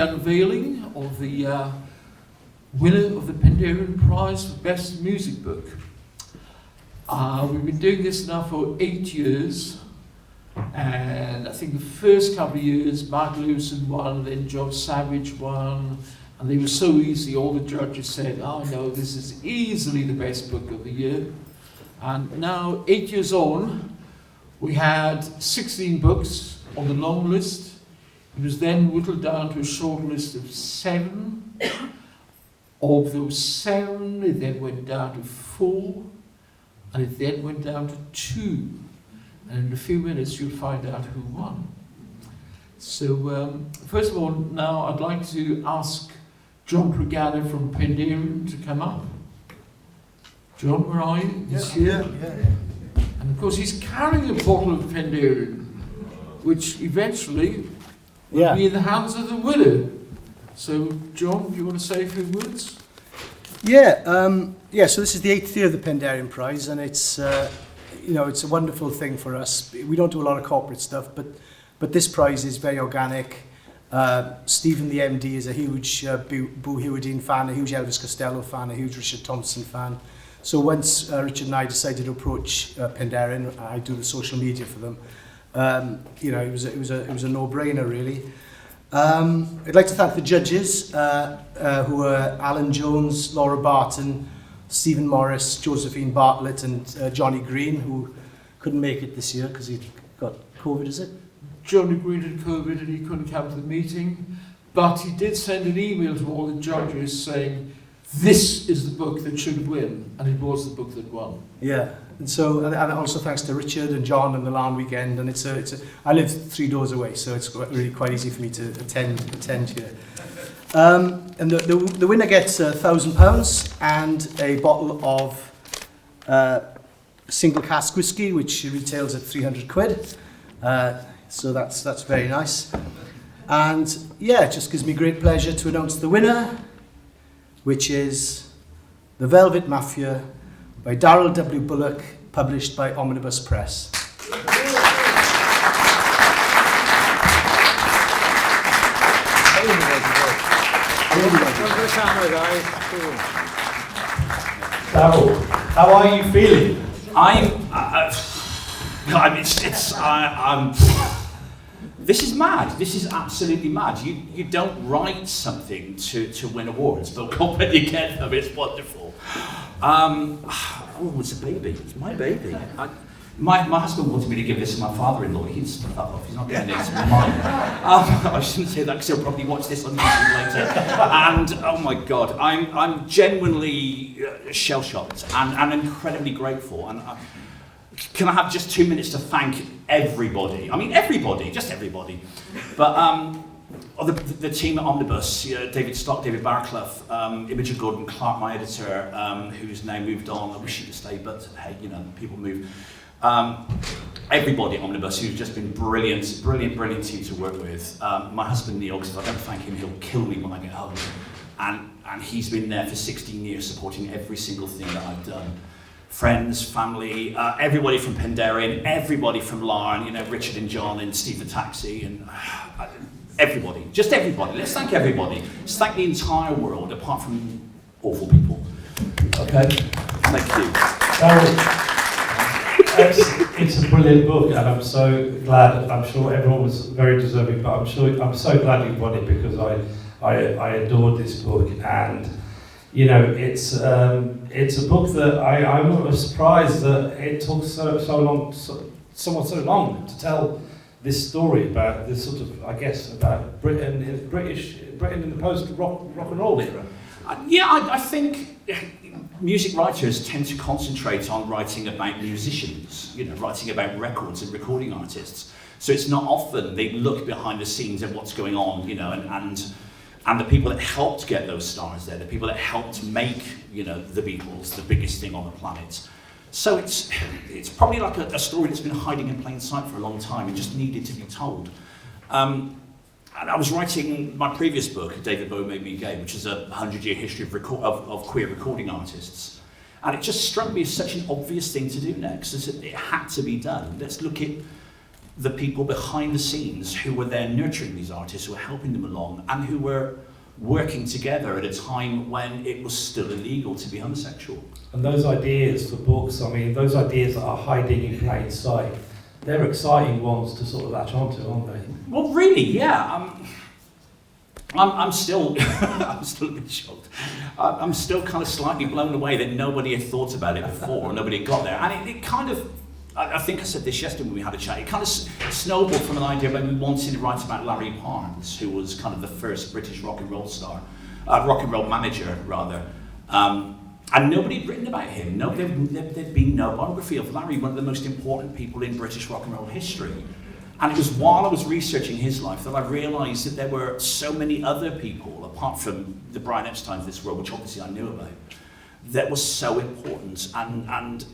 unveiling of the winner of the Penderyn Prize for Best Music Book. We've been doing this now for 8 years, and I think the first couple of years Mark Lewison won, then John Savage won, and they were so easy, all the judges said, oh no, this is easily the best book of the year. And now, 8 years on, we had 16 books on the long list. It was then whittled down to a short list of 7. Of those 7, it then went down to 4, and it then went down to 2. And in a few minutes, you'll find out who won. So, first of all, now I'd like to ask John Pregada from Penderyn to come up. John, where are you? He's here. Yeah. And of course, he's carrying a bottle of Penderyn, which eventually will be in the hands of the winner. So, John, do you want to say a few words? Yeah. So this is the 8th year of the Penderyn Prize, and it's it's a wonderful thing for us. We don't do a lot of corporate stuff, but this prize is very organic. Stephen, the MD, is a huge Boo Hewardine fan, a huge Elvis Costello fan, a huge Richard Thompson fan. So once Richard and I decided to approach Penderyn, I do the social media for them. It was a no-brainer, really. I'd like to thank the judges, who are Alan Jones, Laura Barton, Stephen Morris, Josephine Bartlett, and Johnny Green, who couldn't make it this year because he got COVID, is it? Johnny Green had COVID and he couldn't come to the meeting, but he did send an email to all the judges saying, this is the book that should win, and it was the book that won. Yeah, and also thanks to Richard and John and the Laugharne Weekend, and I live 3 doors away, so it's really quite easy for me to attend here. And the winner gets £1,000 and a bottle of single cask whiskey, which retails at £300. So that's very nice. And it just gives me great pleasure to announce the winner, which is The Velvet Mafia by Darryl W. Bullock, published by Omnibus Press. Darryl, how are you feeling? This is mad. This is absolutely mad. You don't write something to win awards, but when you get them, it's wonderful. It's a baby. It's my baby. My husband wanted me to give this to my father-in-law. He's not giving it to mine. I shouldn't say that because he'll probably watch this on YouTube later. And oh my God, I'm genuinely shell-shocked and incredibly grateful. And can I have just 2 minutes to thank everybody? I mean, everybody, just everybody. But the team at Omnibus, David Stock, David Barraclough, Imogen Gordon Clark, my editor, who's now moved on. I wish she'd have stayed, but hey, people move. Everybody at Omnibus who's just been brilliant team to work with. My husband Neil, because if I don't thank him, he'll kill me when I get home. And he's been there for 16 years supporting every single thing that I've done. Friends, family, everybody from Penderyn, everybody from Laugharne, Richard and John and Steve the Taxi, and everybody, just everybody. Let's thank everybody. Let's thank the entire world, apart from awful people. Okay? Thank you. It's a brilliant book, and I'm so glad. I'm sure everyone was very deserving, but I'm so glad you won it because I adored this book, and it's a book that I'm surprised that it took so long to tell this story about this sort of, I guess, about Britain in the post-rock and roll era. I think music writers tend to concentrate on writing about musicians, writing about records and recording artists. So it's not often they look behind the scenes at what's going on, and the people that helped get those stars there, the people that helped make, the Beatles the biggest thing on the planet. So it's probably like a story that's been hiding in plain sight for a long time and just needed to be told. And I was writing my previous book, David Bowie Made Me Gay, which is a 100-year history of queer recording artists. And it just struck me as such an obvious thing to do next, as it had to be done. Let's look at the people behind the scenes who were there nurturing these artists, who were helping them along, and who were working together at a time when it was still illegal to be homosexual. And those ideas for books, I mean, those ideas that are hiding in plain sight, they're exciting ones to sort of latch onto, aren't they? Well, really, yeah. I'm still, I'm still a bit shocked. I'm still kind of slightly blown away that nobody had thought about it before, nobody had got there. And it kind of, I think I said this yesterday when we had a chat, it kind of snowballed from an idea when we wanted to write about Larry Parnes, who was kind of the first British rock and roll star, rock and roll manager, rather. And nobody had written about him. No, there'd been no biography of Larry, one of the most important people in British rock and roll history. And it was while I was researching his life that I realised that there were so many other people, apart from the Brian Epstein of this world, which obviously I knew about, that was so important, and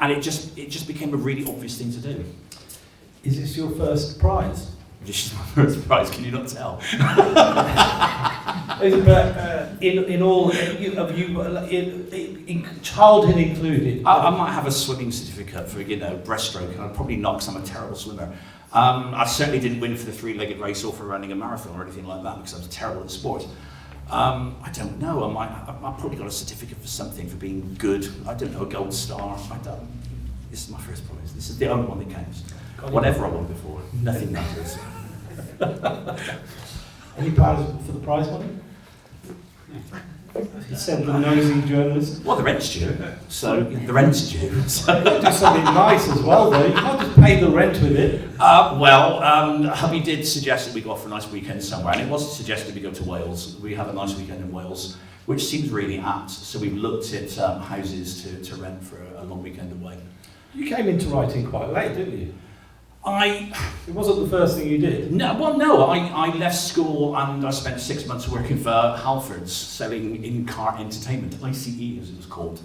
it just became a really obvious thing to do. Is this your first prize? This is my first prize. Can you not tell? But in all of you, in childhood included, I might have a swimming certificate for breaststroke, and I'd probably not because I'm a terrible swimmer. I certainly didn't win for the three-legged race or for running a marathon or anything like that because I was terrible at sport. I don't know. I've probably got a certificate for something for being good. I don't know, a gold star. This is my first prize. This is the only one that counts. Whatever I won before, nothing matters. Any plans for the prize money? He said the nosy journalist. Well, the rent's due, so the rent's due. So. You've got to do something nice as well, though. You can't just pay the rent with it. Hubby did suggest that we go off for a nice weekend somewhere, and it was suggested we go to Wales. We have a nice weekend in Wales, which seems really apt. So we've looked at houses to rent for a long weekend away. You came into writing quite late, didn't you? It wasn't the first thing you did. No, I left school and I spent 6 months working for Halfords, selling in-car entertainment, ICE as it was called,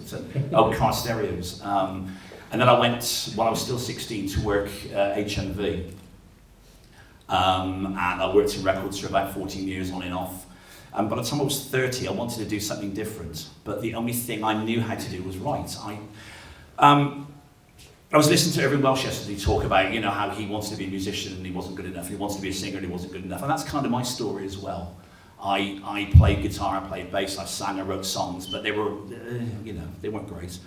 old car stereos. And then I went, while I was still 16, to work HMV. And I worked in records for about 14 years on and off. And by the time I was 30, I wanted to do something different. But the only thing I knew how to do was write. I was listening to Irving Welsh yesterday talk about, how he wanted to be a musician and he wasn't good enough. He wanted to be a singer and he wasn't good enough. And that's kind of my story as well. I played guitar, I played bass, I sang, I wrote songs, but they were, they weren't great.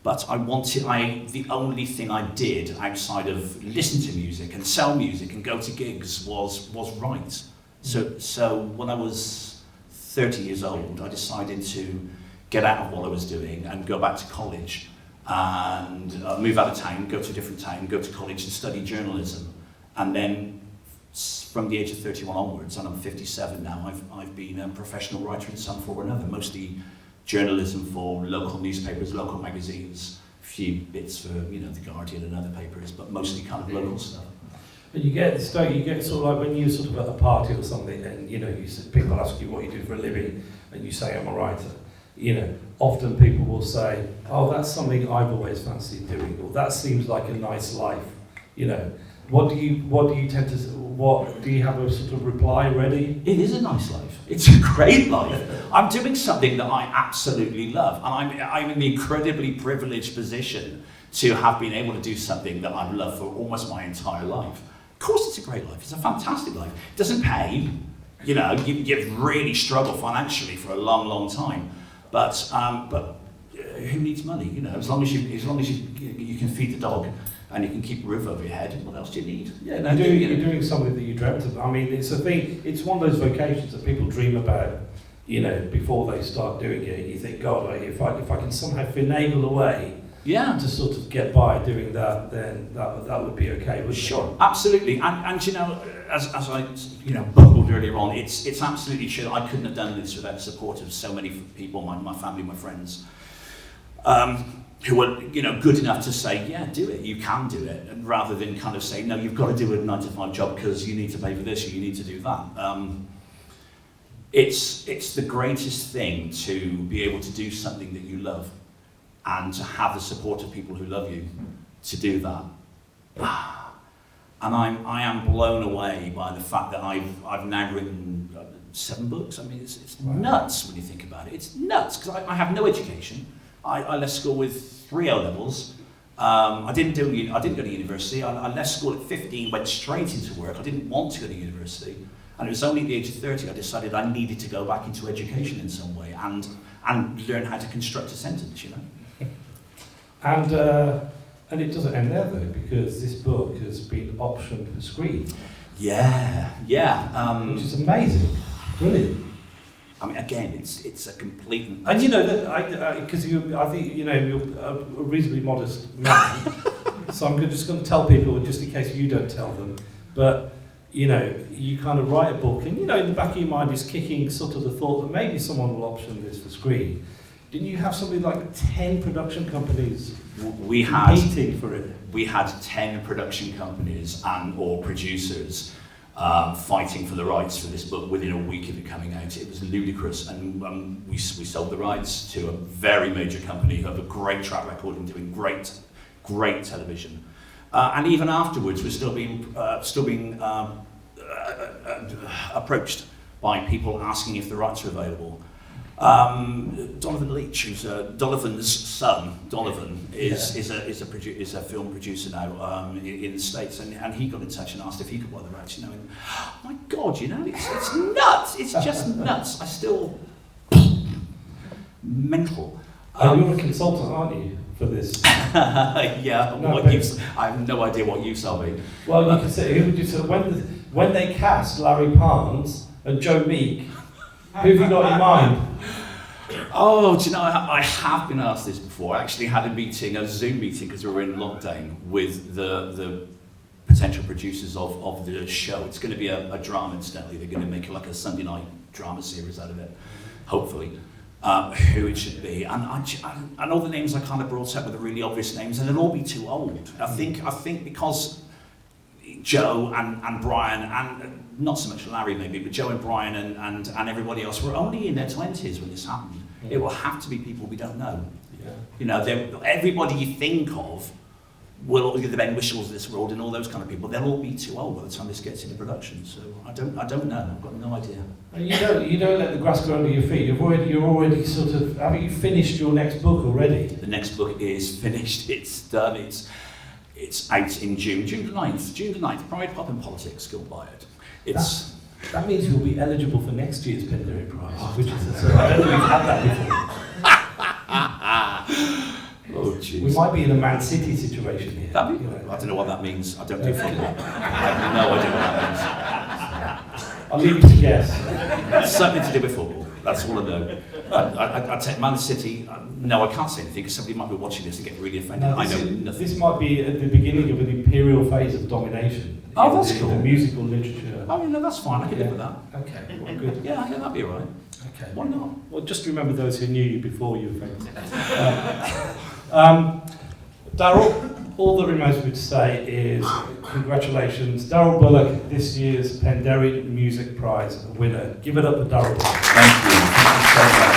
But the only thing I did outside of listen to music and sell music and go to gigs was write. So when I was 30 years old, I decided to get out of what I was doing and go back to college. And move out of town, go to a different town, go to college and study journalism. And then from the age of 31 onwards, and I'm 57 now, I've been a professional writer in some form or another, mostly journalism for local newspapers, local magazines, a few bits for The Guardian and other papers, but mostly kind of local stuff. But you get sort of like when you're sort of at a party or something, and people ask you what you do for a living, and you say I'm a writer. Often people will say, oh, that's something I've always fancied doing, or that seems like a nice life. What do you tend to, do you have a sort of reply ready? It is a nice life. It's a great life. I'm doing something that I absolutely love, and I'm in the incredibly privileged position to have been able to do something that I've loved for almost my entire life. Of course it's a great life. It's a fantastic life. It doesn't pay. You've really struggled financially for a long, long time. But who needs money? As long as you can feed the dog and you can keep a roof over your head, what else do you need? Yeah, you're doing something that you dreamt of. I mean, it's a thing. It's one of those vocations that people dream about, before they start doing it. You think, God, if I can somehow finagle a way, to sort of get by doing that, then that would be okay. Sure, absolutely. And as I bubbled earlier on, it's absolutely true. I couldn't have done this without the support of so many people, my family, my friends, who were good enough to say, yeah, do it, you can do it, and rather than kind of say, no, you've got to do a 9-to-5 job because you need to pay for this or you need to do that. It's the greatest thing to be able to do something that you love and to have the support of people who love you to do that. And I am blown away by the fact that I've now written 7 books. I mean, it's nuts when you think about it. It's nuts, because I have no education. I left school with 3 O-levels. I didn't go to university. I left school at 15, went straight into work. I didn't want to go to university. And it was only at the age of 30 I decided I needed to go back into education in some way and learn how to construct a sentence, you know. And it doesn't end there though, because this book has been optioned for screen. Yeah. Which is amazing. Brilliant. I mean, again, it's a complete... And you know, that because I think, you know, you're a reasonably modest man, so I'm just going to tell people, just in case you don't tell them, but, you know, you kind of write a book, and, you know, in the back of your mind is kicking sort of the thought that maybe someone will option this for screen. Didn't you have something like 10 production companies competing for it? We had 10 production companies or producers fighting for the rights for this book within a week of it coming out. It was ludicrous, and we sold the rights to a very major company who have a great track record in doing great television. And even afterwards, we're still being approached by people asking if the rights are available. Donovan Leitch, who's Donovan's son, Donovan, is a film producer now in the States, and he got in touch and asked if he could buy the rights. You know, and oh my God, you know, it's nuts. It's just nuts. I still mental. You're a consultant, aren't you, for this? Yeah. No, I have no idea what you sell me. Well, you can say who would you say when they cast Larry Parnes and Joe Meek, who have you got in mind? Oh, do you know, I have been asked this before. I actually had a Zoom meeting, because we were in lockdown, with the potential producers of the show. It's going to be a drama, incidentally. They're going to make like a Sunday night drama series out of it, hopefully. Who it should be. And all the names I kind of brought up were the really obvious names, and they'll all be too old. I think because Joe and Brian, and not so much Larry maybe, but Joe and Brian and everybody else were only in their 20s when this happened. Yeah. It will have to be people we don't know. Yeah. You know, everybody you think of will, the Ben Wishells of this world and all those kind of people, they'll all be too old by the time this gets into production. So I don't know. I've got no idea. And you don't let the grass grow under your feet. You're already sort of. Haven't you finished your next book already? The next book is finished. It's done. It's out in June the 9th. Pride, Pop and Politics. Go buy it. That means you'll be eligible for next year's Penderyn Prize, which is I don't think we've had that before. Oh, jeez. We might be in a Man City situation here. I don't know what that means. I don't do football. I have no idea what that means. I'll leave you to guess. It's something to do with football. That's all I know. I'd take Man City. No, I can't say anything because somebody might be watching this and get really offended. I know nothing. This might be at the beginning of an imperial phase of domination. Oh, that's cool. The musical literature. Oh, no, that's fine. I can live with that. Okay, well, good. Yeah, that'd be all right. Okay. Why not? Well, just remember those who knew you before you were famous. Darryl, all that remains for me to say is congratulations. Darryl Bullock, this year's Penderyn Music Prize winner. Give it up for Darryl. Thank you. Thank you so much.